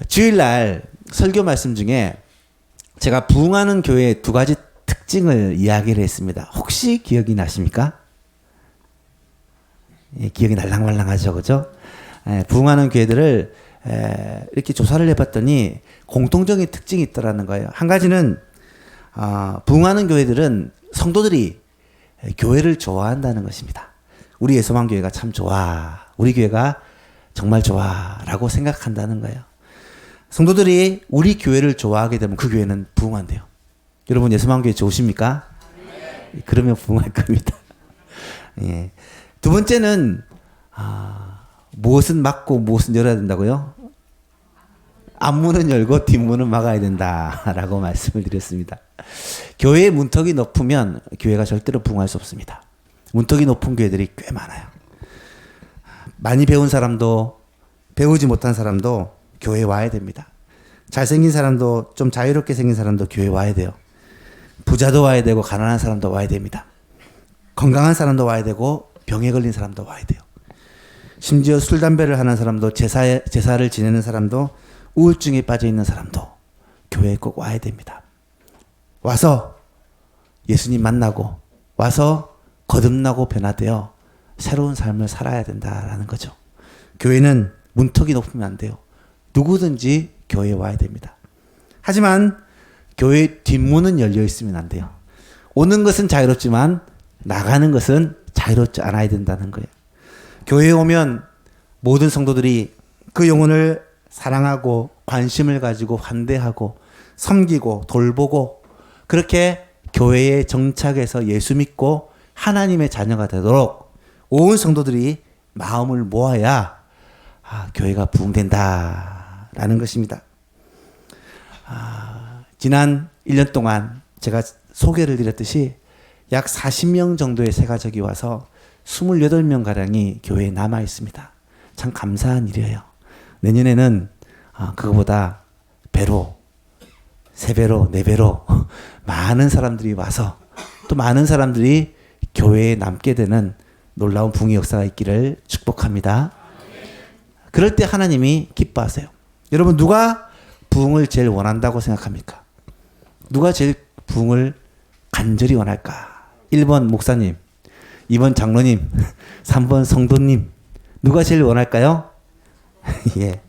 주일날 설교 말씀 중에 제가 부흥하는 교회의 두 가지 특징을 이야기를 했습니다. 혹시 기억이 나십니까? 예, 기억이 날랑말랑하죠, 그죠? 부흥하는 교회들을 이렇게 조사를 해봤더니 공통적인 특징이 있더라는 거예요. 한 가지는 부흥하는 교회들은 성도들이 교회를 좋아한다는 것입니다. 우리 예수만 교회가 참 좋아, 우리 교회가 정말 좋아라고 생각한다는 거예요. 성도들이 우리 교회를 좋아하게 되면 그 교회는 부흥한대요. 여러분 예수만 교회 좋으십니까? 네. 그러면 부흥할 겁니다. 예. 두 번째는 무엇은 막고 무엇은 열어야 된다고요? 앞문은 열고 뒷문은 막아야 된다라고 말씀을 드렸습니다. 교회의 문턱이 높으면 교회가 절대로 부흥할 수 없습니다. 문턱이 높은 교회들이 꽤 많아요. 많이 배운 사람도 배우지 못한 사람도 교회에 와야 됩니다. 잘생긴 사람도 좀 자유롭게 생긴 사람도 교회에 와야 돼요. 부자도 와야 되고 가난한 사람도 와야 됩니다. 건강한 사람도 와야 되고 병에 걸린 사람도 와야 돼요. 심지어 술 담배를 하는 사람도 제사를 지내는 사람도 우울증에 빠져 있는 사람도 교회에 꼭 와야 됩니다. 와서 예수님 만나고 와서 거듭나고 변화되어 새로운 삶을 살아야 된다라는 거죠. 교회는 문턱이 높으면 안 돼요. 누구든지 교회에 와야 됩니다. 하지만 교회 뒷문은 열려 있으면 안 돼요. 오는 것은 자유롭지만 나가는 것은 자유롭지 않아야 된다는 거예요. 교회에 오면 모든 성도들이 그 영혼을 사랑하고 관심을 가지고 환대하고 섬기고 돌보고 그렇게 교회에 정착해서 예수 믿고 하나님의 자녀가 되도록 온 성도들이 마음을 모아야 교회가 부흥된다라는 것입니다. 지난 1년 동안 제가 소개를 드렸듯이 약 40명 정도의 새가족이 와서 28명가량이 교회에 남아 있습니다. 참 감사한 일이에요. 내년에는 그거보다 배로, 3배로, 4배로 많은 사람들이 와서 또 많은 사람들이 교회에 남게 되는 놀라운 부흥의 역사가 있기를 축복합니다. 그럴 때 하나님이 기뻐하세요. 여러분 누가 부흥을 제일 원한다고 생각합니까? 누가 제일 부흥을 간절히 원할까? 1번 목사님, 2번 장로님, 3번 성도님. 누가 제일 원할까요? 예,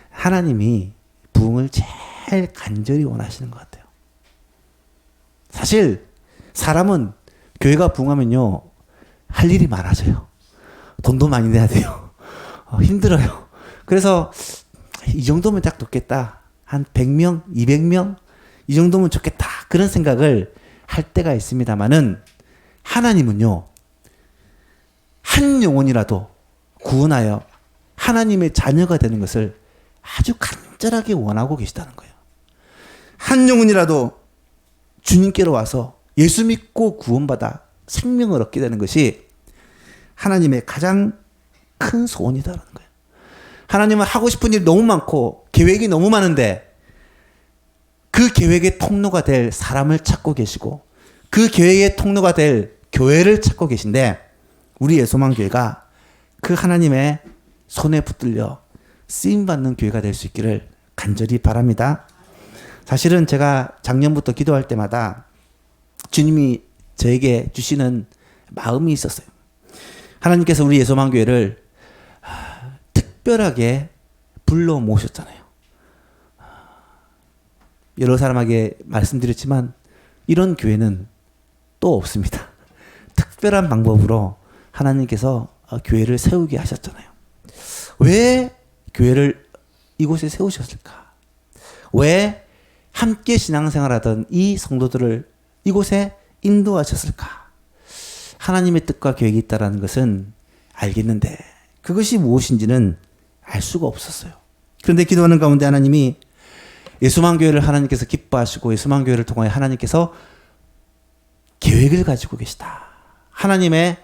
하나님이 부흥을 제일 간절히 원하시는 것 같아요. 사실 사람은 교회가 부흥하면요 할 일이 많아져요. 돈도 많이 내야 돼요. 힘들어요. 그래서 이 정도면 딱 좋겠다. 한 100명, 200명 이 정도면 좋겠다. 그런 생각을 할 때가 있습니다만은 하나님은요 한 영혼이라도 구원하여 하나님의 자녀가 되는 것을 아주 간절하게 원하고 계시다는 거예요. 한 영혼이라도 주님께로 와서 예수 믿고 구원받아 생명을 얻게 되는 것이 하나님의 가장 큰 소원이다라는 거예요. 하나님은 하고 싶은 일이 너무 많고 계획이 너무 많은데 그 계획의 통로가 될 사람을 찾고 계시고 그 계획의 통로가 될 교회를 찾고 계신데 우리 예수만 교회가 그 하나님의 손에 붙들려 쓰임받는 교회가 될 수 있기를 간절히 바랍니다. 사실은 제가 작년부터 기도할 때마다 주님이 저에게 주시는 마음이 있었어요. 하나님께서 우리 예수만 교회를 특별하게 불러 모셨잖아요. 여러 사람에게 말씀드렸지만 이런 교회는 또 없습니다. 특별한 방법으로 하나님께서 교회를 세우게 하셨잖아요. 왜 교회를 이곳에 세우셨을까? 왜 함께 신앙생활하던 이 성도들을 이곳에 인도하셨을까? 하나님의 뜻과 계획이 있다는 것은 알겠는데 그것이 무엇인지는 알 수가 없었어요. 그런데 기도하는 가운데 하나님이 예수만 교회를 하나님께서 기뻐하시고 예수만 교회를 통하여 하나님께서 계획을 가지고 계시다. 하나님의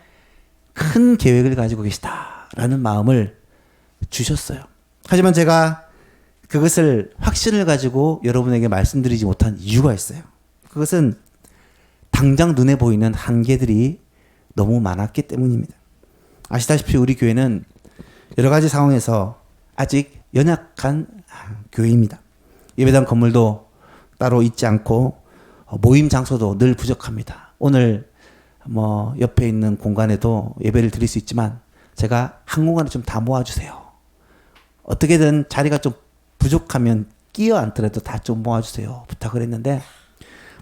큰 계획을 가지고 계시다라는 마음을 주셨어요. 하지만 제가 그것을 확신을 가지고 여러분에게 말씀드리지 못한 이유가 있어요. 그것은 당장 눈에 보이는 한계들이 너무 많았기 때문입니다. 아시다시피 우리 교회는 여러 가지 상황에서 아직 연약한 교회입니다. 예배당 건물도 따로 있지 않고 모임 장소도 늘 부족합니다. 오늘 뭐 옆에 있는 공간에도 예배를 드릴 수 있지만 제가 한 공간에 좀 다 모아주세요. 어떻게든 자리가 좀 부족하면 끼어 앉더라도 다 좀 모아주세요. 부탁을 했는데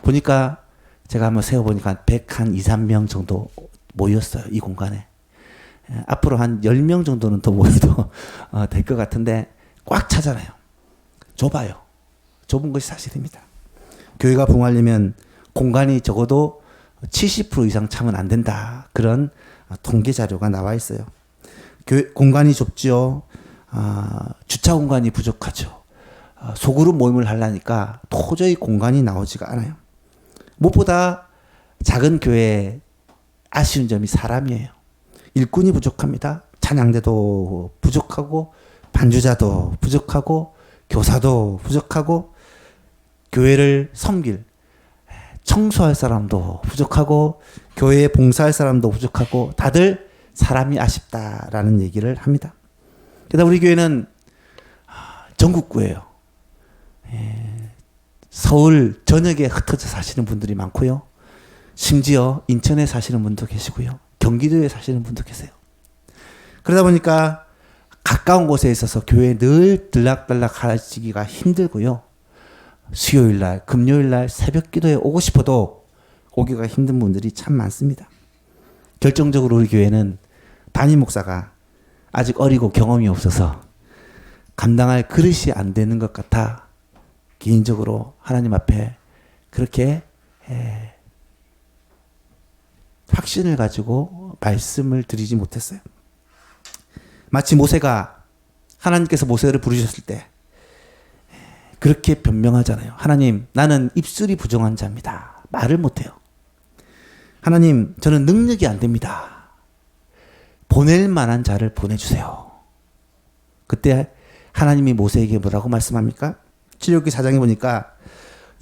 보니까 제가 한번 세어보니까 100한 2, 3명 정도 모였어요. 이 공간에. 앞으로 한 10명 정도는 더 모여도 될 것 같은데 꽉 차잖아요. 좁아요. 좁은 것이 사실입니다. 교회가 부흥하려면 공간이 적어도 70% 이상 차면 안 된다. 그런 통계 자료가 나와 있어요. 공간이 좁지요. 주차 공간이 부족하죠. 소그룹 모임을 하려니까 도저히 공간이 나오지가 않아요. 무엇보다 작은 교회의 아쉬운 점이 사람이에요. 일꾼이 부족합니다. 찬양대도 부족하고 반주자도 부족하고 교사도 부족하고 교회를 섬길 청소할 사람도 부족하고 교회에 봉사할 사람도 부족하고 다들 사람이 아쉽다라는 얘기를 합니다. 게다가 우리 교회는 전국구예요. 서울 전역에 흩어져 사시는 분들이 많고요. 심지어 인천에 사시는 분도 계시고요. 경기도에 사시는 분도 계세요. 그러다 보니까 가까운 곳에 있어서 교회에 늘 들락달락 하시기가 힘들고요. 수요일날, 금요일날 새벽 기도에 오고 싶어도 오기가 힘든 분들이 참 많습니다. 결정적으로 우리 교회는 담임 목사가 아직 어리고 경험이 없어서 감당할 그릇이 안 되는 것 같아 개인적으로 하나님 앞에 그렇게 확신을 가지고 말씀을 드리지 못했어요. 마치 모세가 하나님께서 모세를 부르셨을 때 그렇게 변명하잖아요. 하나님, 나는 입술이 부정한 자입니다. 말을 못해요. 하나님, 저는 능력이 안 됩니다. 보낼 만한 자를 보내주세요. 그때 하나님이 모세에게 뭐라고 말씀합니까? 출애굽기 4장에 보니까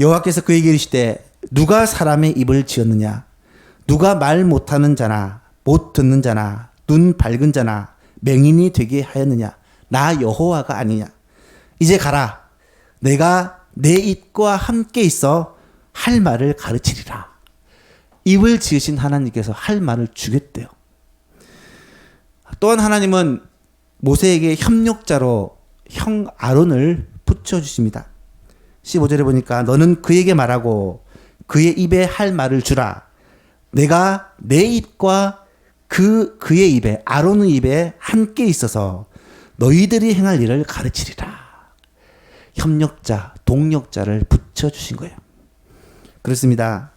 여호와께서 그에게 이르시되 누가 사람의 입을 지었느냐? 누가 말 못하는 자나 못 듣는 자나 눈 밝은 자나 맹인이 되게 하였느냐? 나 여호와가 아니냐? 이제 가라. 내가 내 입과 함께 있어 할 말을 가르치리라. 입을 지으신 하나님께서 할 말을 주겠대요. 또한 하나님은 모세에게 협력자로 형 아론을 붙여주십니다. 15절에 보니까 너는 그에게 말하고 그의 입에 할 말을 주라. 내가 내 입과 그의 입에 아론의 입에 함께 있어서 너희들이 행할 일을 가르치리라. 협력자, 동력자를 붙여주신 거예요. 그렇습니다.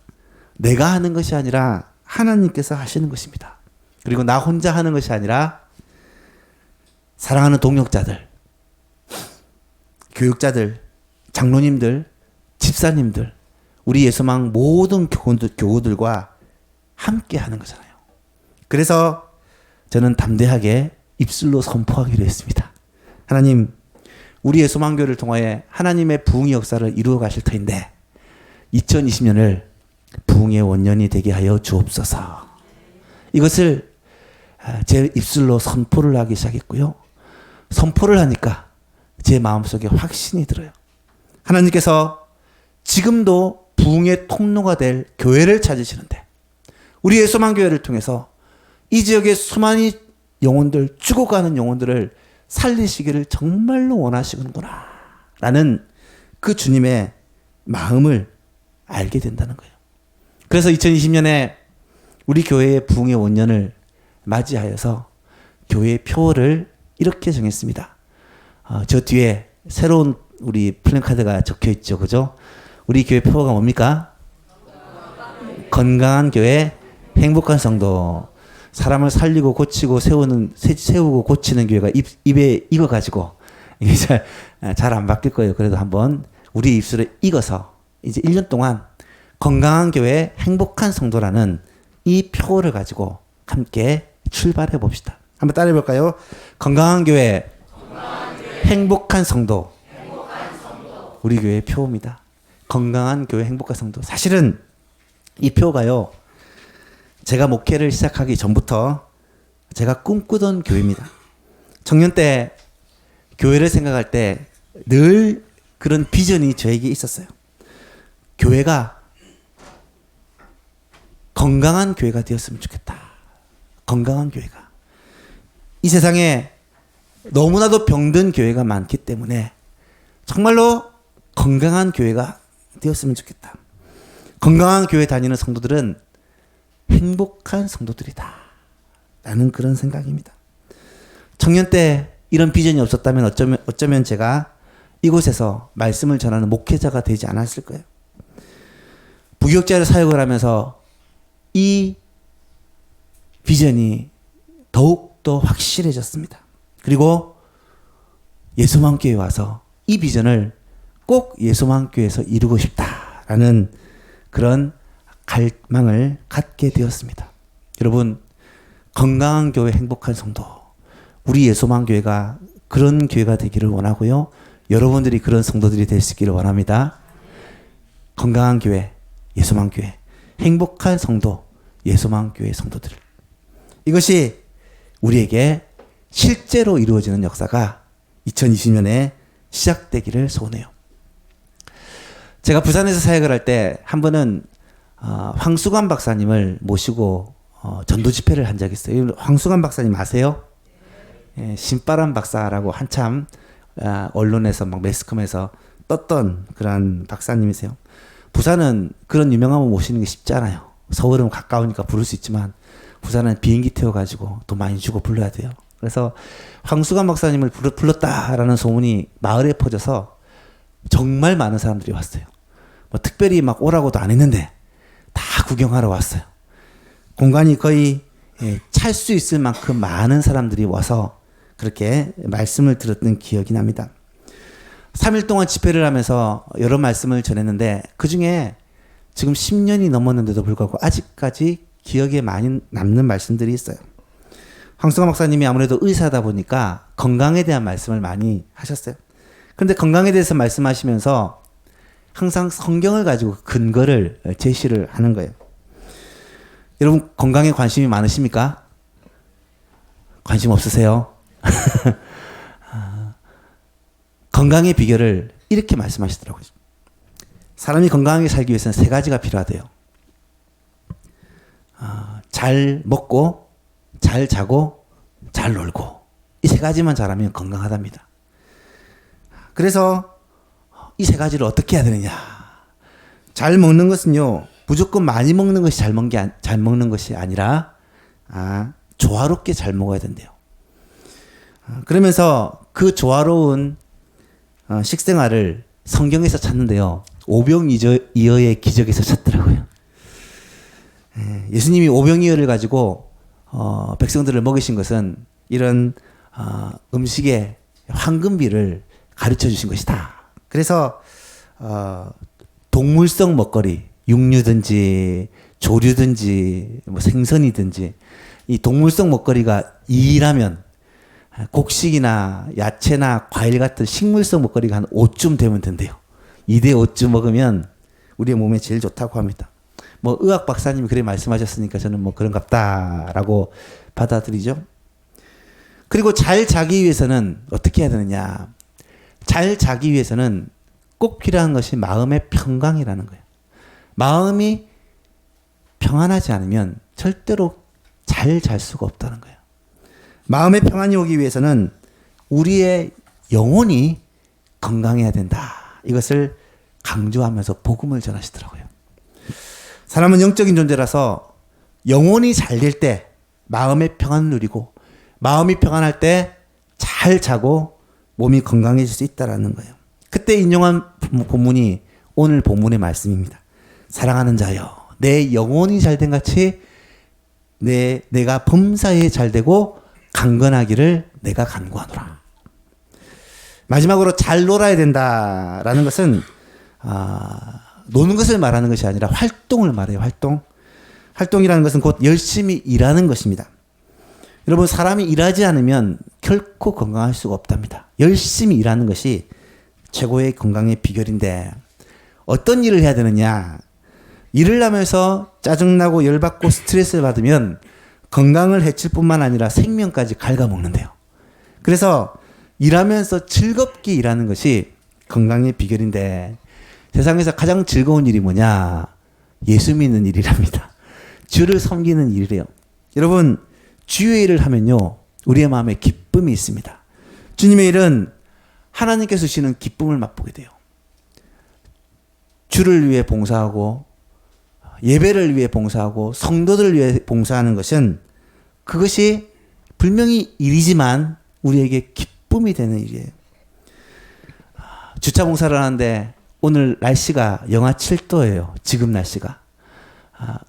내가 하는 것이 아니라 하나님께서 하시는 것입니다. 그리고 나 혼자 하는 것이 아니라 사랑하는 동력자들, 교육자들, 장로님들, 집사님들, 우리 예수망 모든 교우들과 함께 하는 거잖아요. 그래서 저는 담대하게 입술로 선포하기로 했습니다. 하나님, 우리 예수망교를 통하여 하나님의 부흥의 역사를 이루어 가실 터인데 2020년을 부흥의 원년이 되게 하여 주옵소서. 이것을 제 입술로 선포를 하기 시작했고요. 선포를 하니까 제 마음속에 확신이 들어요. 하나님께서 지금도 부흥의 통로가 될 교회를 찾으시는데 우리 예수망교회를 통해서 이 지역의 수많은 영혼들, 죽어가는 영혼들을 살리시기를 정말로 원하시는구나 라는 그 주님의 마음을 알게 된다는 거예요. 그래서 2020년에 우리 교회의 부흥의 원년을 맞이하여서 교회의 표어를 이렇게 정했습니다. 저 뒤에 새로운 우리 플랜카드가 적혀 있죠. 그죠? 우리 교회 표어가 뭡니까? 건강한 교회, 행복한 성도. 사람을 살리고 고치고 세우고 고치는 교회가 입에 익어가지고 이게 잘 안 바뀔 거예요. 그래도 한번 우리 입술에 익어서 이제 1년 동안 건강한 교회, 행복한 성도라는 이 표어를 가지고 함께 출발해 봅시다. 한번 따라해 볼까요? 건강한 교회, 행복한 성도. 우리 교회의 표어입니다. 건강한 교회, 행복한 성도. 사실은 이 표어가요, 제가 목회를 시작하기 전부터 제가 꿈꾸던 교회입니다. 청년 때 교회를 생각할 때 늘 그런 비전이 저에게 있었어요. 교회가 건강한 교회가 되었으면 좋겠다. 건강한 교회가. 이 세상에 너무나도 병든 교회가 많기 때문에 정말로 건강한 교회가 되었으면 좋겠다. 건강한 교회 다니는 성도들은 행복한 성도들이다. 라는 그런 생각입니다. 청년 때 이런 비전이 없었다면 어쩌면 제가 이곳에서 말씀을 전하는 목회자가 되지 않았을 거예요. 부교육자로 사역을 하면서 이 비전이 더욱더 확실해졌습니다. 그리고 예수만교회에 와서 이 비전을 꼭 예수만교회에서 이루고 싶다라는 그런 갈망을 갖게 되었습니다. 여러분, 건강한 교회, 행복한 성도, 우리 예수만교회가 그런 교회가 되기를 원하고요. 여러분들이 그런 성도들이 될 수 있기를 원합니다. 건강한 교회, 예수만교회, 행복한 성도, 예수만교회 성도들. 이것이 우리에게 실제로 이루어지는 역사가 2020년에 시작되기를 소원해요. 제가 부산에서 사역을 할 때 한 번은 황수관 박사님을 모시고 전도 집회를 한 적이 있어요. 황수관 박사님 아세요? 예, 신바람 박사라고 한참 언론에서 막 매스컴에서 떴던 그런 박사님이세요. 부산은 그런 유명한 분 모시는 게 쉽지 않아요. 서울은 가까우니까 부를 수 있지만 부산은 비행기 태워가지고 돈 많이 주고 불러야 돼요. 그래서 황수관 박사님을 불렀다라는 소문이 마을에 퍼져서 정말 많은 사람들이 왔어요. 뭐 특별히 막 오라고도 안 했는데 다 구경하러 왔어요. 공간이 거의 찰 수 있을 만큼 많은 사람들이 와서 그렇게 말씀을 들었던 기억이 납니다. 3일 동안 집회를 하면서 여러 말씀을 전했는데 그중에 지금 10년이 넘었는데도 불구하고 아직까지 기억에 많이 남는 말씀들이 있어요. 황수관 박사님이 아무래도 의사다 보니까 건강에 대한 말씀을 많이 하셨어요. 그런데 건강에 대해서 말씀하시면서 항상 성경을 가지고 근거를 제시를 하는 거예요. 여러분 건강에 관심이 많으십니까? 관심 없으세요? 건강의 비결을 이렇게 말씀하시더라고요. 사람이 건강하게 살기 위해서는 3가지가 필요하대요. 잘 먹고, 잘 자고, 잘 놀고. 이 3가지만 잘하면 건강하답니다. 그래서 이 3가지를 어떻게 해야 되느냐. 잘 먹는 것은요, 무조건 많이 먹는 것이 잘 먹는 것이 아니라, 조화롭게 잘 먹어야 된대요. 그러면서 그 조화로운 식생활을 성경에서 찾는데요. 오병이어의 기적에서 찾더라고요. 예수님이 오병이어를 가지고 백성들을 먹이신 것은 이런 음식의 황금비를 가르쳐 주신 것이다. 그래서 동물성 먹거리, 육류든지 조류든지 뭐 생선이든지 이 동물성 먹거리가 2라면 곡식이나 야채나 과일 같은 식물성 먹거리가 한 5쯤 되면 된대요. 2대 5쯤 먹으면 우리의 몸에 제일 좋다고 합니다. 뭐 의학 박사님이 그래 말씀하셨으니까 저는 뭐 그런갑다라고 받아들이죠. 그리고 잘 자기 위해서는 어떻게 해야 되느냐. 잘 자기 위해서는 꼭 필요한 것이 마음의 평강이라는 거예요. 마음이 평안하지 않으면 절대로 잘 잘 수가 없다는 거예요. 마음의 평안이 오기 위해서는 우리의 영혼이 건강해야 된다. 이것을 강조하면서 복음을 전하시더라고요. 사람은 영적인 존재라서 영혼이 잘 될 때 마음의 평안을 누리고 마음이 평안할 때 잘 자고 몸이 건강해질 수 있다는 거예요. 그때 인용한 본문이 오늘 본문의 말씀입니다. 사랑하는 자여, 내 영혼이 잘된 같이 내가 범사에 잘되고 강건하기를 내가 간구하노라. 마지막으로 잘 놀아야 된다라는 것은 노는 것을 말하는 것이 아니라 활동을 말해요. 활동이라는 것은 곧 열심히 일하는 것입니다. 여러분 사람이 일하지 않으면 결코 건강할 수가 없답니다. 열심히 일하는 것이 최고의 건강의 비결인데 어떤 일을 해야 되느냐. 일을 하면서 짜증나고 열받고 스트레스를 받으면 건강을 해칠 뿐만 아니라 생명까지 갉아먹는데요. 그래서 일하면서 즐겁게 일하는 것이 건강의 비결인데 세상에서 가장 즐거운 일이 뭐냐? 예수 믿는 일이랍니다. 주를 섬기는 일이래요. 여러분, 주의 일을 하면요, 우리의 마음에 기쁨이 있습니다. 주님의 일은 하나님께서 주시는 기쁨을 맛보게 돼요. 주를 위해 봉사하고 예배를 위해 봉사하고 성도들을 위해 봉사하는 것은 그것이 분명히 일이지만 우리에게 기쁨이 되는 일이에요. 주차 봉사를 하는데 오늘 날씨가 영하 7도예요. 지금 날씨가.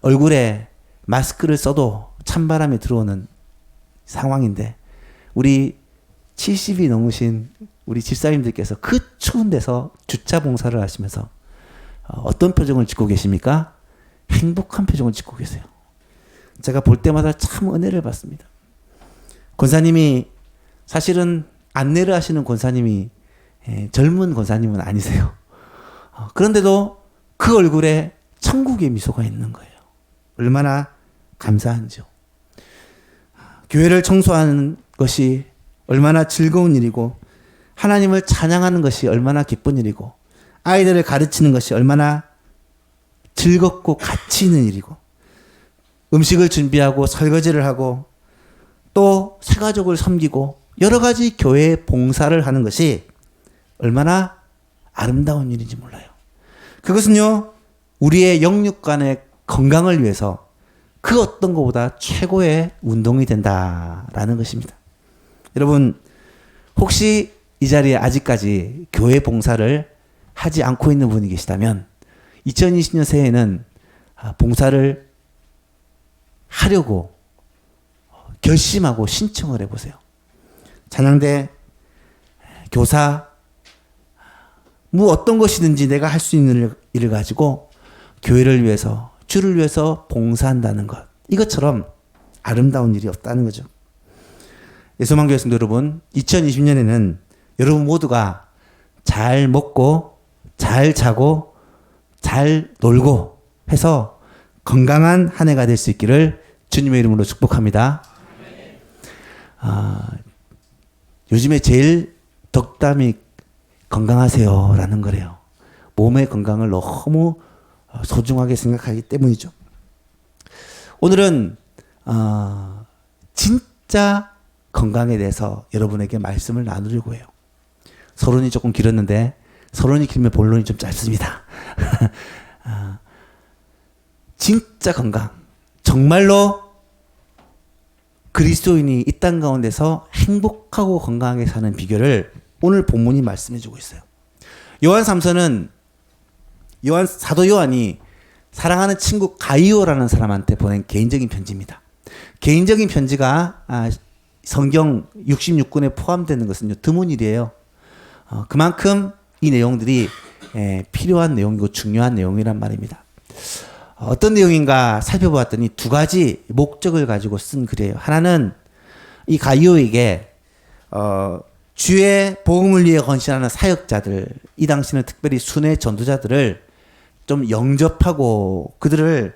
얼굴에 마스크를 써도 찬바람이 들어오는 상황인데 우리 70이 넘으신 우리 집사님들께서 그 추운 데서 주차 봉사를 하시면서 어떤 표정을 짓고 계십니까? 행복한 표정을 짓고 계세요. 제가 볼 때마다 참 은혜를 받습니다. 권사님이 사실은 안내를 하시는 권사님이 젊은 권사님은 아니세요. 그런데도 그 얼굴에 천국의 미소가 있는 거예요. 얼마나 감사한지요. 교회를 청소하는 것이 얼마나 즐거운 일이고 하나님을 찬양하는 것이 얼마나 기쁜 일이고 아이들을 가르치는 것이 얼마나 즐겁고 가치 있는 일이고 음식을 준비하고 설거지를 하고 또 새가족을 섬기고 여러 가지 교회 봉사를 하는 것이 얼마나 아름다운 일인지 몰라요. 그것은요, 우리의 영육간의 건강을 위해서 그 어떤 것보다 최고의 운동이 된다라는 것입니다. 여러분, 혹시 이 자리에 아직까지 교회 봉사를 하지 않고 있는 분이 계시다면 2020년 새해에는 봉사를 하려고 결심하고 신청을 해보세요. 찬양대, 교사, 뭐 어떤 것이든지 내가 할 수 있는 일을 가지고 교회를 위해서, 주를 위해서 봉사한다는 것. 이것처럼 아름다운 일이 없다는 거죠. 예수만 교회 성도 여러분, 2020년에는 여러분 모두가 잘 먹고, 잘 자고, 잘 놀고 해서 건강한 한 해가 될 수 있기를 주님의 이름으로 축복합니다. 요즘에 제일 덕담이 건강하세요라는 거래요. 몸의 건강을 너무 소중하게 생각하기 때문이죠. 오늘은 진짜 건강에 대해서 여러분에게 말씀을 나누려고 해요. 서론이 조금 길었는데 서론이 길면 본론이 좀 짧습니다. 진짜 건강, 정말로 그리스도인이 이 땅 가운데서 행복하고 건강하게 사는 비결을 오늘 본문이 말씀해 주고 있어요. 요한 3서는 사도 요한이 사랑하는 친구 가이오라는 사람한테 보낸 개인적인 편지입니다. 개인적인 편지가 성경 66권에 포함되는 것은 드문 일이에요. 그만큼 이 내용들이 필요한 내용이고 중요한 내용이란 말입니다. 어떤 내용인가 살펴보았더니 두 가지 목적을 가지고 쓴 글이에요. 하나는 이 가이오에게 주의 복음을 위해 헌신하는 사역자들, 이 당시는 특별히 순회 전도자들을 좀 영접하고 그들을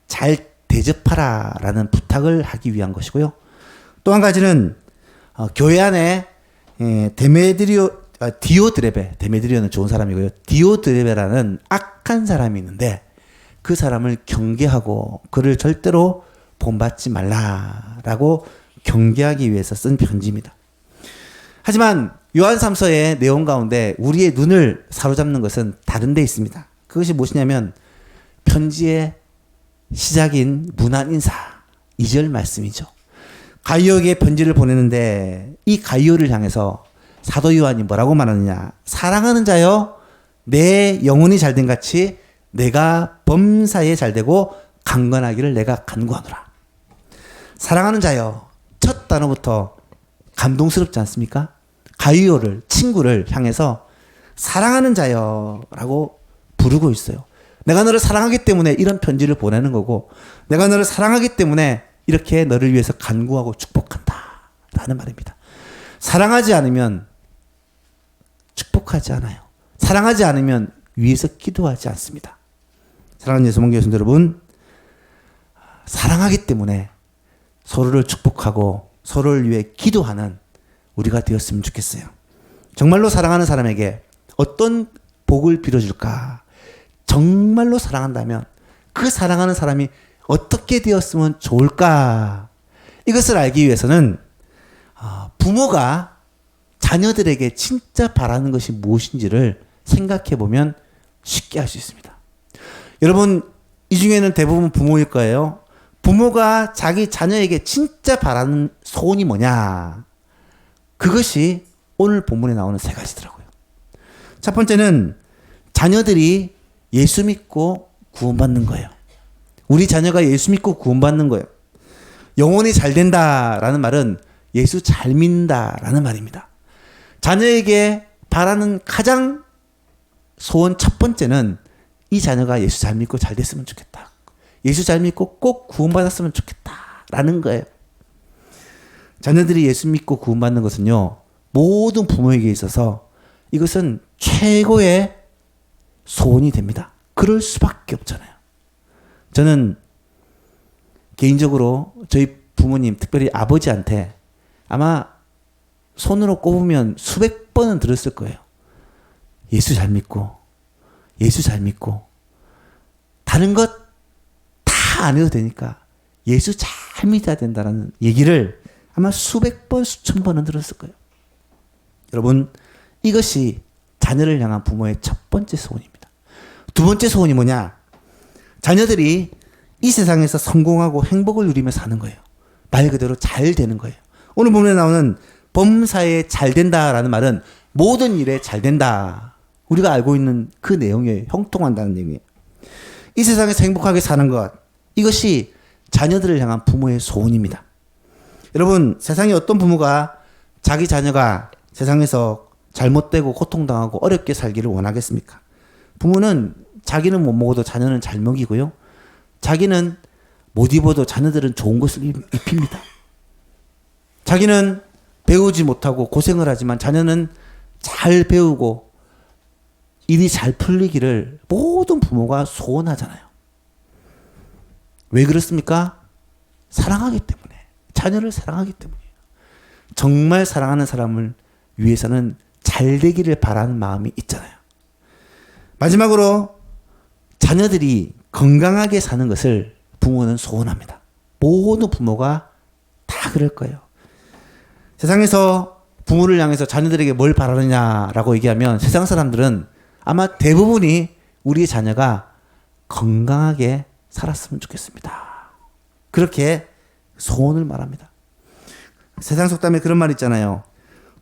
잘 대접하라라는 부탁을 하기 위한 것이고요. 또 한 가지는 교회 안에 디오드레베는 좋은 사람이고요. 디오드레베라는 악한 사람이 있는데 그 사람을 경계하고 그를 절대로 본받지 말라라고 경계하기 위해서 쓴 편지입니다. 하지만 요한 3서의 내용 가운데 우리의 눈을 사로잡는 것은 다른 데 있습니다. 그것이 무엇이냐면 편지의 시작인 문안 인사 2절 말씀이죠. 가이오에게 편지를 보내는데 이 가이오를 향해서 사도 요한이 뭐라고 말하느냐. 사랑하는 자여, 내 영혼이 잘된 같이 내가 범사에 잘되고 강건하기를 내가 간구하노라. 사랑하는 자여, 첫 단어부터 감동스럽지 않습니까? 가이오를, 친구를 향해서 사랑하는 자여라고 부르고 있어요. 내가 너를 사랑하기 때문에 이런 편지를 보내는 거고, 내가 너를 사랑하기 때문에 이렇게 너를 위해서 간구하고 축복한다 라는 말입니다. 사랑하지 않으면 축복하지 않아요. 사랑하지 않으면 위에서 기도하지 않습니다. 사랑하는 예수님의 교회성 여러분, 사랑하기 때문에 서로를 축복하고 서로를 위해 기도하는 우리가 되었으면 좋겠어요. 정말로 사랑하는 사람에게 어떤 복을 빌어줄까? 정말로 사랑한다면 그 사랑하는 사람이 어떻게 되었으면 좋을까? 이것을 알기 위해서는 부모가 자녀들에게 진짜 바라는 것이 무엇인지를 생각해 보면 쉽게 알 수 있습니다. 여러분, 이 중에는 대부분 부모일 거예요. 부모가 자기 자녀에게 진짜 바라는 소원이 뭐냐? 그것이 오늘 본문에 나오는 세 가지더라고요. 첫 번째는 자녀들이 예수 믿고 구원받는 거예요. 우리 자녀가 예수 믿고 구원받는 거예요. 영혼이 잘 된다라는 말은 예수 잘 믿는다라는 말입니다. 자녀에게 바라는 가장 소원 첫 번째는 이 자녀가 예수 잘 믿고 잘 됐으면 좋겠다. 예수 잘 믿고 꼭 구원받았으면 좋겠다라는 거예요. 자녀들이 예수 믿고 구원받는 것은요, 모든 부모에게 있어서 이것은 최고의 소원이 됩니다. 그럴 수밖에 없잖아요. 저는 개인적으로 저희 부모님, 특별히 아버지한테 아마 손으로 꼽으면 수백 번은 들었을 거예요. 예수 잘 믿고, 예수 잘 믿고, 다른 것 다 안 해도 되니까 예수 잘 믿어야 된다는 얘기를 아마 수백 번, 수천 번은 들었을 거예요. 여러분, 이것이 자녀를 향한 부모의 첫 번째 소원입니다. 두 번째 소원이 뭐냐? 자녀들이 이 세상에서 성공하고 행복을 누리며 사는 거예요. 말 그대로 잘 되는 거예요. 오늘 본문에 나오는 범사에 잘 된다라는 말은 모든 일에 잘 된다. 우리가 알고 있는 그 내용에 형통한다는 얘기예요. 이 세상에서 행복하게 사는 것, 이것이 자녀들을 향한 부모의 소원입니다. 여러분, 세상에 어떤 부모가 자기 자녀가 세상에서 잘못되고 고통당하고 어렵게 살기를 원하겠습니까? 부모는 자기는 못 먹어도 자녀는 잘 먹이고요. 자기는 못 입어도 자녀들은 좋은 것을 입힙니다. 자기는 배우지 못하고 고생을 하지만 자녀는 잘 배우고 일이 잘 풀리기를 모든 부모가 소원하잖아요. 왜 그렇습니까? 사랑하기 때문에. 자녀를 사랑하기 때문이에요. 정말 사랑하는 사람을 위해서는 잘 되기를 바라는 마음이 있잖아요. 마지막으로 자녀들이 건강하게 사는 것을 부모는 소원합니다. 모든 부모가 다 그럴 거예요. 세상에서 부모를 향해서 자녀들에게 뭘 바라느냐라고 얘기하면 세상 사람들은 아마 대부분이 우리의 자녀가 건강하게 살았으면 좋겠습니다. 그렇게 소원을 말합니다. 세상 속담에 그런 말 있잖아요.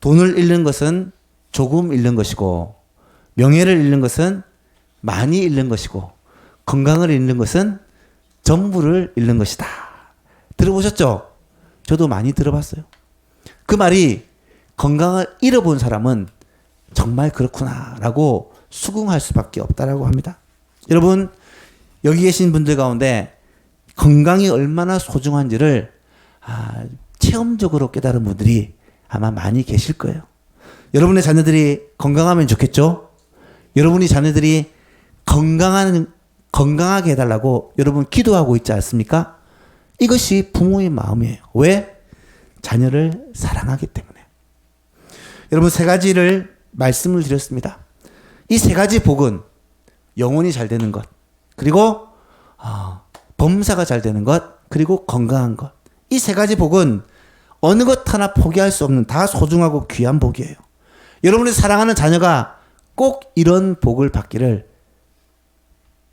돈을 잃는 것은 조금 잃는 것이고, 명예를 잃는 것은 많이 잃는 것이고, 건강을 잃는 것은 전부를 잃는 것이다. 들어보셨죠? 저도 많이 들어봤어요. 그 말이 건강을 잃어본 사람은 정말 그렇구나라고 수긍할 수밖에 없다라고 합니다. 여러분, 여기 계신 분들 가운데 건강이 얼마나 소중한지를 체험적으로 깨달은 분들이 아마 많이 계실 거예요. 여러분의 자녀들이 건강하면 좋겠죠? 여러분이 자녀들이 건강하게 해달라고 여러분 기도하고 있지 않습니까? 이것이 부모의 마음이에요. 왜? 자녀를 사랑하기 때문에. 여러분, 세 가지를 말씀을 드렸습니다. 이 세 가지 복은 영혼이 잘 되는 것, 그리고 범사가 잘 되는 것, 그리고 건강한 것. 이 세 가지 복은 어느 것 하나 포기할 수 없는 다 소중하고 귀한 복이에요. 여러분이 사랑하는 자녀가 꼭 이런 복을 받기를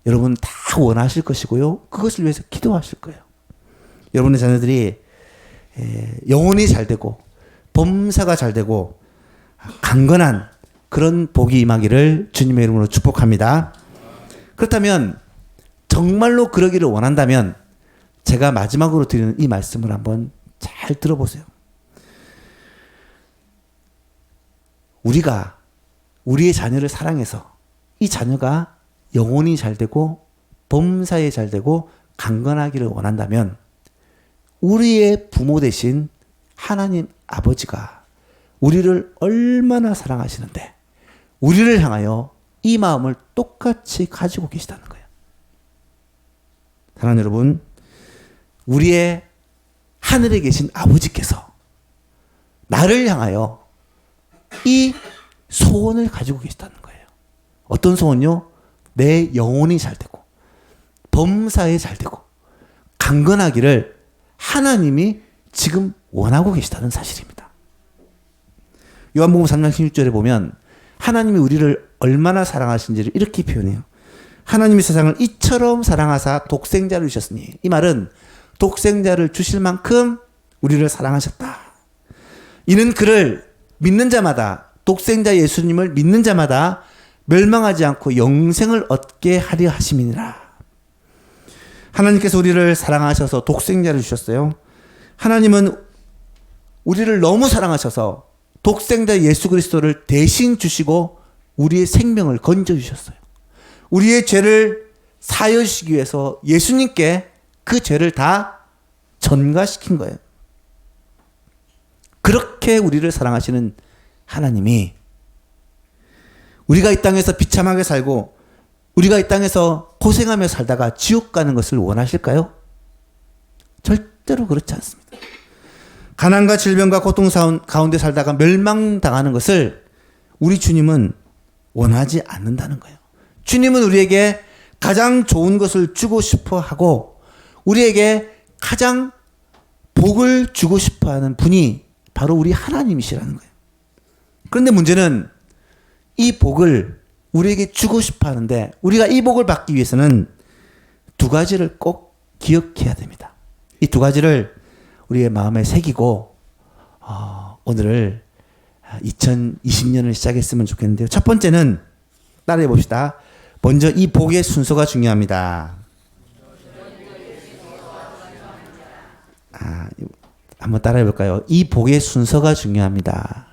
여러분 다 원하실 것이고요. 그것을 위해서 기도하실 거예요. 여러분의 자녀들이 영혼이 잘 되고 범사가 잘 되고 강건한 그런 복이 임하기를 주님의 이름으로 축복합니다. 그렇다면 정말로 그러기를 원한다면 제가 마지막으로 드리는 이 말씀을 한번 잘 들어보세요. 우리가 우리의 자녀를 사랑해서 이 자녀가 영혼이 잘 되고 범사에 잘 되고 강건하기를 원한다면 우리의 부모 되신 하나님 아버지가 우리를 얼마나 사랑하시는데 우리를 향하여 이 마음을 똑같이 가지고 계시다는 거예요. 사랑하는 여러분, 우리의 하늘에 계신 아버지께서 나를 향하여 이 소원을 가지고 계시다는 거예요. 어떤 소원요? 내 영혼이 잘 되고 범사에 잘 되고 강건하기를 하나님이 지금 원하고 계시다는 사실입니다. 요한복음 3장 16절에 보면 하나님이 우리를 얼마나 사랑하신지를 이렇게 표현해요. 하나님이 세상을 이처럼 사랑하사 독생자를 주셨으니, 이 말은 독생자를 주실 만큼 우리를 사랑하셨다. 이는 그를 믿는 자마다, 독생자 예수님을 믿는 자마다 멸망하지 않고 영생을 얻게 하려 하심이니라. 하나님께서 우리를 사랑하셔서 독생자를 주셨어요. 하나님은 우리를 너무 사랑하셔서 독생자 예수 그리스도를 대신 주시고 우리의 생명을 건져 주셨어요. 우리의 죄를 사하여 주시기 위해서 예수님께 그 죄를 다 전가시킨 거예요. 그렇게 우리를 사랑하시는 하나님이 우리가 이 땅에서 비참하게 살고 우리가 이 땅에서 고생하며 살다가 지옥 가는 것을 원하실까요? 절대로 그렇지 않습니다. 가난과 질병과 고통 가운데 살다가 멸망당하는 것을 우리 주님은 원하지 않는다는 거예요. 주님은 우리에게 가장 좋은 것을 주고 싶어 하고 우리에게 가장 복을 주고 싶어 하는 분이 바로 우리 하나님이시라는 거예요. 그런데 문제는 이 복을 우리에게 주고 싶어 하는데 우리가 이 복을 받기 위해서는 두 가지를 꼭 기억해야 됩니다. 이 두 가지를 우리의 마음에 새기고 오늘을 2020년을 시작했으면 좋겠는데요. 첫 번째는 따라해 봅시다. 먼저 이 복의 순서가 중요합니다. 한번 따라해 볼까요? 이 복의 순서가 중요합니다.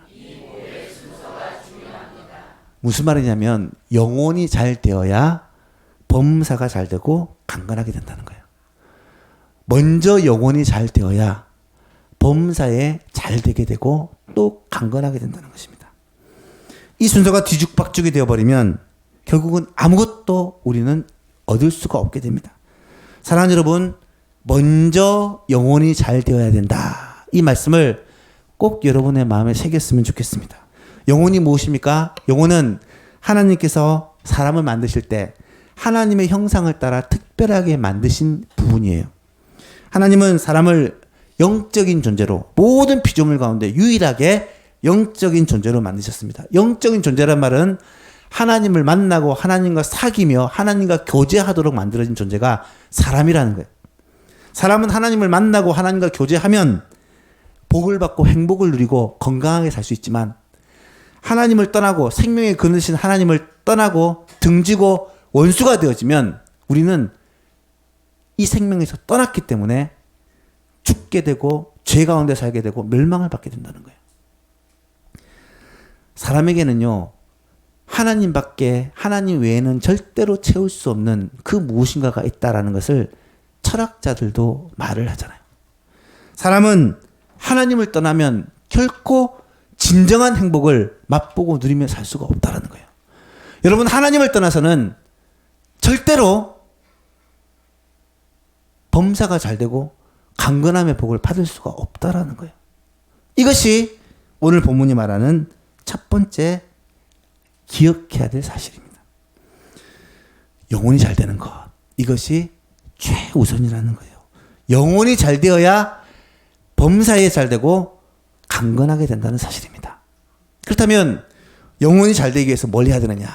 무슨 말이냐면 영혼이 잘 되어야 범사가 잘 되고 강건하게 된다는 거예요. 먼저 영혼이 잘 되어야 범사에 잘 되게 되고 또 강건하게 된다는 것입니다. 이 순서가 뒤죽박죽이 되어버리면 결국은 아무것도 우리는 얻을 수가 없게 됩니다. 사랑하는 여러분, 먼저 영혼이 잘 되어야 된다. 이 말씀을 꼭 여러분의 마음에 새겼으면 좋겠습니다. 영혼이 무엇입니까? 영혼은 하나님께서 사람을 만드실 때 하나님의 형상을 따라 특별하게 만드신 부분이에요. 하나님은 사람을 영적인 존재로 모든 피조물 가운데 유일하게 영적인 존재로 만드셨습니다. 영적인 존재란 말은 하나님을 만나고 하나님과 사귀며 하나님과 교제하도록 만들어진 존재가 사람이라는 거예요. 사람은 하나님을 만나고 하나님과 교제하면 복을 받고 행복을 누리고 건강하게 살 수 있지만 하나님을 떠나고 생명의 근원이신 하나님을 떠나고 등지고 원수가 되어지면 우리는 이 생명에서 떠났기 때문에 죽게 되고 죄 가운데 살게 되고 멸망을 받게 된다는 거예요. 사람에게는요, 하나님밖에, 하나님 외에는 절대로 채울 수 없는 그 무엇인가가 있다라는 것을 철학자들도 말을 하잖아요. 사람은 하나님을 떠나면 결코 진정한 행복을 맛보고 누리며 살 수가 없다라는 거예요. 여러분, 하나님을 떠나서는 절대로 범사가 잘 되고 강건함의 복을 받을 수가 없다라는 거예요. 이것이 오늘 본문이 말하는 첫 번째 기억해야 될 사실입니다. 영혼이 잘 되는 것, 이것이 최우선이라는 거예요. 영혼이 잘 되어야 범사에 잘 되고 강건하게 된다는 사실입니다. 그렇다면 영혼이 잘 되기 위해서 뭘 해야 되느냐?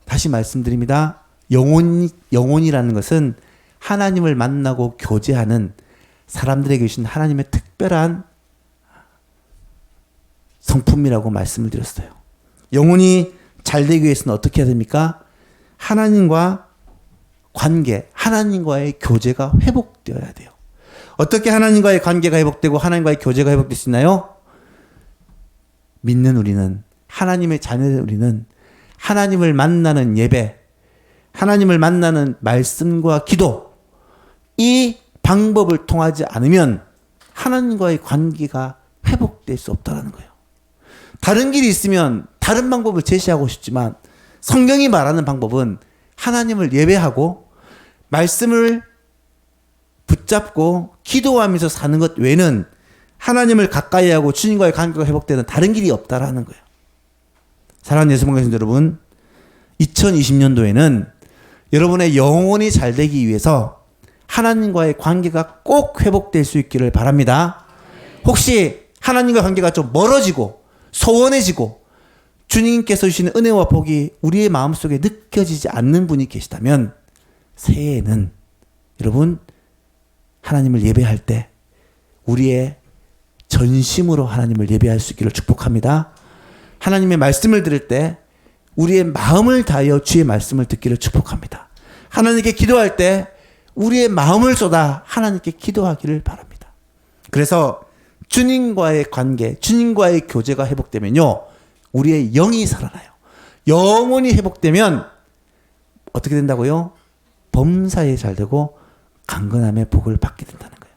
다시 말씀드립니다. 영혼이라는 것은 하나님을 만나고 교제하는 사람들에게 주신 하나님의 특별한 성품이라고 말씀을 드렸어요. 영혼이 잘 되기 위해서는 어떻게 해야 됩니까? 하나님과 관계, 하나님과의 교제가 회복되어야 돼요. 어떻게 하나님과의 관계가 회복되고 하나님과의 교제가 회복될 수 있나요? 믿는 우리는, 하나님의 자녀된 우리는 하나님을 만나는 예배, 하나님을 만나는 말씀과 기도, 이 방법을 통하지 않으면 하나님과의 관계가 회복될 수 없다는 거예요. 다른 길이 있으면 다른 방법을 제시하고 싶지만 성경이 말하는 방법은 하나님을 예배하고 말씀을 붙잡고 기도하면서 사는 것 외에는 하나님을 가까이 하고 주님과의 관계가 회복되는 다른 길이 없다라는 거예요. 사랑하는 예수님 성도 여러분, 2020년도에는 여러분의 영혼이 잘 되기 위해서 하나님과의 관계가 꼭 회복될 수 있기를 바랍니다. 혹시 하나님과 관계가 좀 멀어지고 소원해지고 주님께서 주시는 은혜와 복이 우리의 마음속에 느껴지지 않는 분이 계시다면 새해에는 여러분 하나님을 예배할 때 우리의 전심으로 하나님을 예배할 수 있기를 축복합니다. 하나님의 말씀을 들을 때 우리의 마음을 다하여 주의 말씀을 듣기를 축복합니다. 하나님께 기도할 때 우리의 마음을 쏟아 하나님께 기도하기를 바랍니다. 그래서 주님과의 관계, 주님과의 교제가 회복되면요, 우리의 영이 살아나요. 영혼이 회복되면 어떻게 된다고요? 범사에 잘 되고 강건함의 복을 받게 된다는 거예요.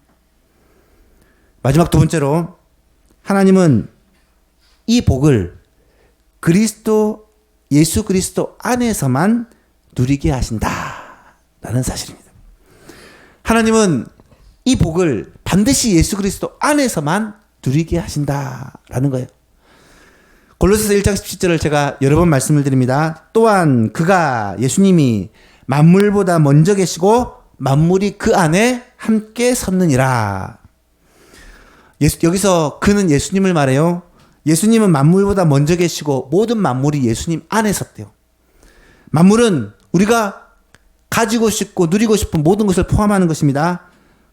마지막 두 번째로, 하나님은 이 복을 예수 그리스도 안에서만 누리게 하신다라는 사실입니다. 하나님은 이 복을 반드시 예수 그리스도 안에서만 누리게 하신다라는 거예요. 골로새서 1장 17절을 제가 여러 번 말씀을 드립니다. 또한 그가, 예수님이 만물보다 먼저 계시고 만물이 그 안에 함께 섰느니라. 여기서 그는 예수님을 말해요. 예수님은 만물보다 먼저 계시고 모든 만물이 예수님 안에 섰대요. 만물은 우리가 가지고 싶고 누리고 싶은 모든 것을 포함하는 것입니다.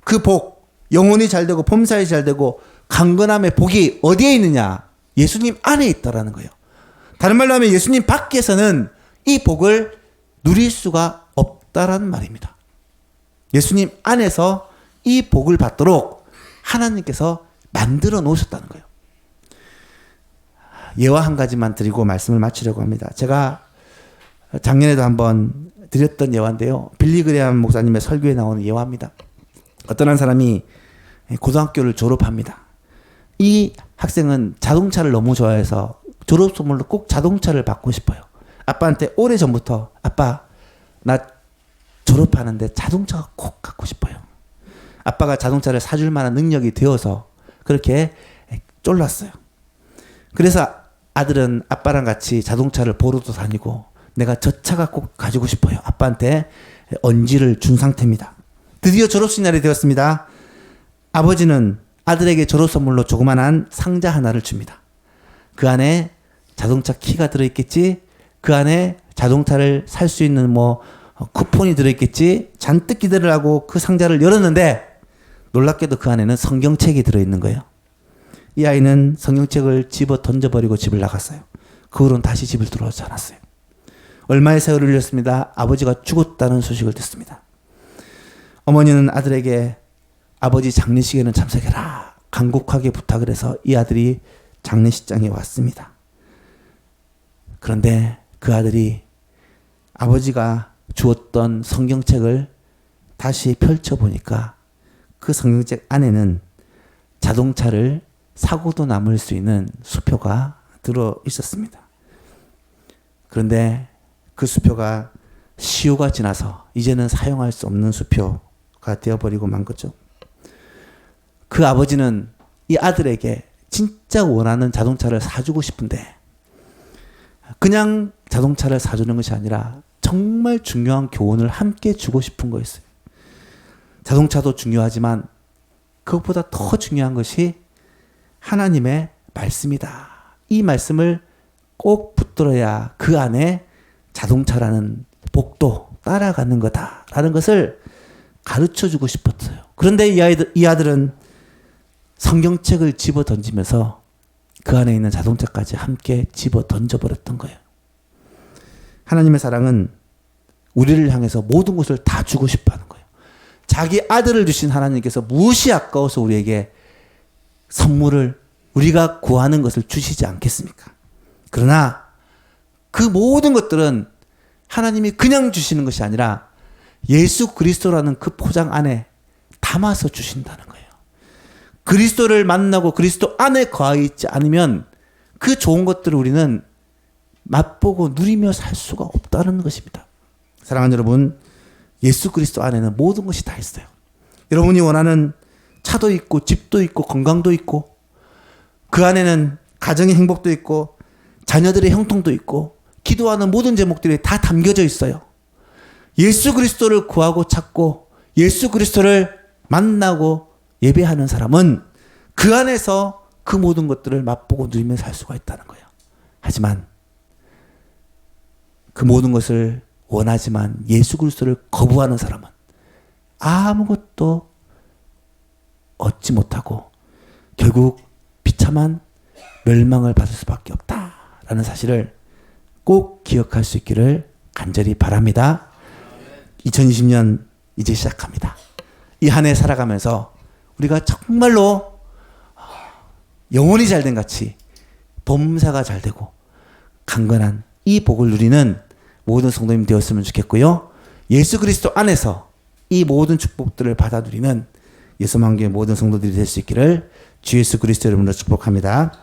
그 복, 영혼이 잘 되고 범사에 잘 되고 강건함의 복이 어디에 있느냐? 예수님 안에 있다라는 거예요. 다른 말로 하면 예수님 밖에서는 이 복을 누릴 수가 없다라는 말입니다. 예수님 안에서 이 복을 받도록 하나님께서 만들어 놓으셨다는 거예요. 예화 한 가지만 드리고 말씀을 마치려고 합니다. 제가 작년에도 한번 드렸던 예화인데요. 빌리 그레함 목사님의 설교에 나오는 예화입니다. 어떤 한 사람이 고등학교를 졸업합니다. 이 학생은 자동차를 너무 좋아해서 졸업 선물로 꼭 자동차를 받고 싶어요. 아빠한테 오래전부터 아빠 나 졸업하는데 자동차가 꼭 갖고 싶어요. 아빠가 자동차를 사줄 만한 능력이 되어서 그렇게 쫄랐어요. 그래서 아들은 아빠랑 같이 자동차를 보러도 다니고 내가 저 차가 꼭 가지고 싶어요. 아빠한테 언지를 준 상태입니다. 드디어 졸업식 날이 되었습니다. 아버지는 아들에게 졸업 선물로 조그만한 상자 하나를 줍니다. 그 안에 자동차 키가 들어있겠지, 그 안에 자동차를 살 수 있는 쿠폰이 들어있겠지, 잔뜩 기대를 하고 그 상자를 열었는데 놀랍게도 그 안에는 성경책이 들어있는 거예요. 이 아이는 성경책을 집어 던져버리고 집을 나갔어요. 그 후로는 다시 집을 들어오지 않았어요. 얼마의 세월을 흘렸습니다. 아버지가 죽었다는 소식을 듣습니다. 어머니는 아들에게 아버지 장례식에는 참석해라 간곡하게 부탁을 해서 이 아들이 장례식장에 왔습니다. 그런데 그 아들이 아버지가 주었던 성경책을 다시 펼쳐보니까 그 성경책 안에는 자동차를 사고도 남을 수 있는 수표가 들어 있었습니다. 그런데 그 수표가 시효가 지나서 이제는 사용할 수 없는 수표가 되어버리고 만 거죠. 그 아버지는 이 아들에게 진짜 원하는 자동차를 사주고 싶은데 그냥 자동차를 사주는 것이 아니라 정말 중요한 교훈을 함께 주고 싶은 거였어요. 자동차도 중요하지만 그것보다 더 중요한 것이 하나님의 말씀이다. 이 말씀을 꼭 붙들어야 그 안에 자동차라는 복도 따라가는 거다라는 것을 가르쳐주고 싶었어요. 그런데 이 아들은 성경책을 집어 던지면서 그 안에 있는 자동차까지 함께 집어 던져버렸던 거예요. 하나님의 사랑은 우리를 향해서 모든 것을 다 주고 싶어 하는 거예요. 자기 아들을 주신 하나님께서 무엇이 아까워서 우리에게 선물을 우리가 구하는 것을 주시지 않겠습니까? 그러나 그 모든 것들은 하나님이 그냥 주시는 것이 아니라 예수 그리스도라는 그 포장 안에 담아서 주신다는 거예요. 그리스도를 만나고 그리스도 안에 거하 있지 않으면 그 좋은 것들을 우리는 맛보고 누리며 살 수가 없다는 것입니다. 사랑하는 여러분, 예수 그리스도 안에는 모든 것이 다 있어요. 여러분이 원하는 차도 있고 집도 있고 건강도 있고 그 안에는 가정의 행복도 있고 자녀들의 형통도 있고 기도하는 모든 제목들이 다 담겨져 있어요. 예수 그리스도를 구하고 찾고 예수 그리스도를 만나고 예배하는 사람은 그 안에서 그 모든 것들을 맛보고 누리며 살 수가 있다는 거예요. 하지만 그 모든 것을 원하지만 예수 그리스도를 거부하는 사람은 아무것도 얻지 못하고 결국 비참한 멸망을 받을 수밖에 없다라는 사실을 꼭 기억할 수 있기를 간절히 바랍니다. 2020년 이제 시작합니다. 이 한 해 살아가면서 우리가 정말로 영혼이 잘된 같이 범사가 잘 되고 강건한 이 복을 누리는 모든 성도님 되었으면 좋겠고요. 예수 그리스도 안에서 이 모든 축복들을 받아 누리는 예수만교회 모든 성도들이 될 수 있기를 주 예수 그리스도 이름으로 축복합니다.